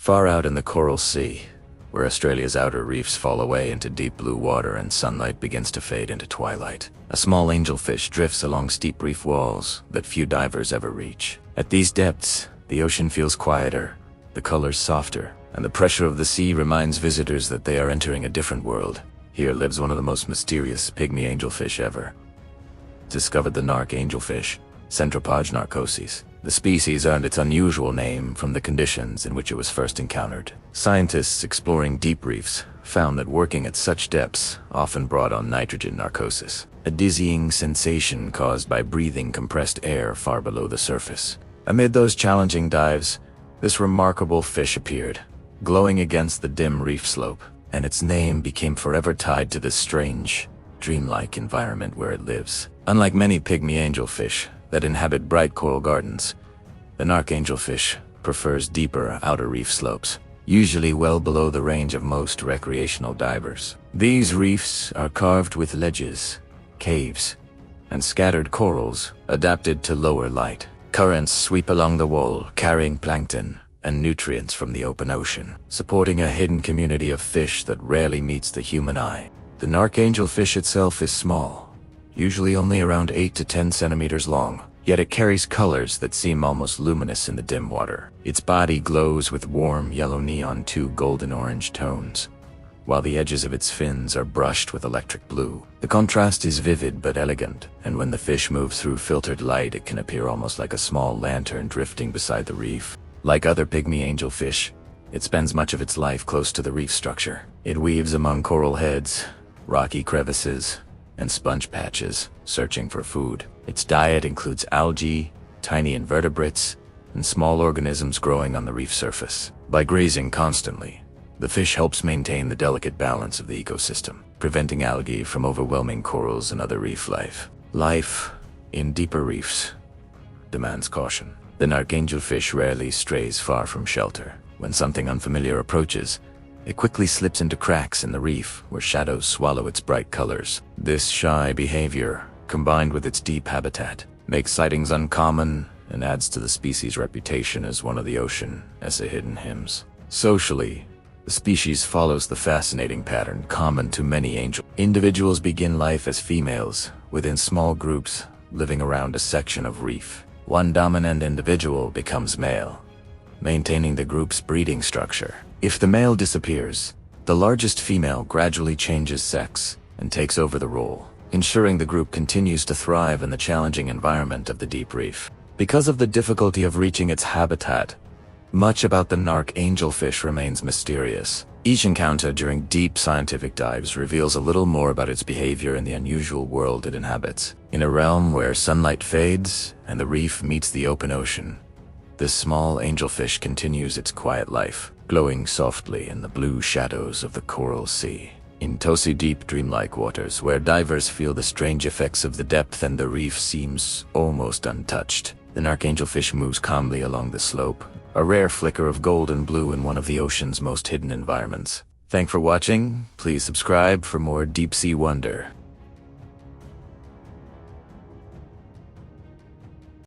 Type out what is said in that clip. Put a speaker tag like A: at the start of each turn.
A: Far out in the Coral Sea, where Australia's outer reefs fall away into deep blue water and sunlight begins to fade into twilight, a small angelfish drifts along steep reef walls that few divers ever reach. At these depths, the ocean feels quieter, the colors softer, and the pressure of the sea reminds visitors that they are entering a different world. Here lives one of the most mysterious pygmy angelfish ever. Discovered the Narc angelfish, Centropyge Narcosis. The species earned its unusual name from the conditions in which it was first encountered. Scientists exploring deep reefs found that working at such depths often brought on nitrogen narcosis, a dizzying sensation caused by breathing compressed air far below the surface. Amid those challenging dives, this remarkable fish appeared, glowing against the dim reef slope, and its name became forever tied to this strange, dreamlike environment where it lives. Unlike many pygmy angelfish that inhabit bright coral gardens, the Narc angelfish prefers deeper outer reef slopes, usually well below the range of most recreational divers. These reefs are carved with ledges, caves, and scattered corals adapted to lower light. Currents sweep along the wall, carrying plankton and nutrients from the open ocean, supporting a hidden community of fish that rarely meets the human eye. The Narc angelfish itself is small, usually only around 8 to 10 centimeters long, yet it carries colors that seem almost luminous in the dim water. Its body glows with warm yellow neon to golden-orange tones, while the edges of its fins are brushed with electric blue. The contrast is vivid but elegant, and when the fish moves through filtered light, it can appear almost like a small lantern drifting beside the reef. Like other pygmy angelfish, it spends much of its life close to the reef structure. It weaves among coral heads, rocky crevices, and sponge patches, searching for food. Its diet includes algae, tiny invertebrates, and small organisms growing on the reef surface. By grazing constantly, the fish helps maintain the delicate balance of the ecosystem, preventing algae from overwhelming corals and other reef life. Life in deeper reefs demands caution. The Narc angelfish rarely strays far from shelter. When something unfamiliar approaches, it quickly slips into cracks in the reef where shadows swallow its bright colors. This shy behavior, combined with its deep habitat, makes sightings uncommon and adds to the species' reputation as one of the ocean as a hidden hymns. Socially, the species follows the fascinating pattern common to many angel. Individuals begin life as females, within small groups, living around a section of reef. One dominant individual becomes male, maintaining the group's breeding structure. If the male disappears, the largest female gradually changes sex and takes over the role, ensuring the group continues to thrive in the challenging environment of the deep reef. Because of the difficulty of reaching its habitat, much about the Narc angelfish remains mysterious. Each encounter during deep scientific dives reveals a little more about its behavior in the unusual world it inhabits. In a realm where sunlight fades and the reef meets the open ocean, this small angelfish continues its quiet life, glowing softly in the blue shadows of the Coral Sea. In tossy deep dreamlike waters where divers feel the strange effects of the depth and the reef seems almost untouched, the Narc angelfish moves calmly along the slope, a rare flicker of gold and blue in one of the ocean's most hidden environments. Thanks for watching. Please subscribe for more deep sea wonder.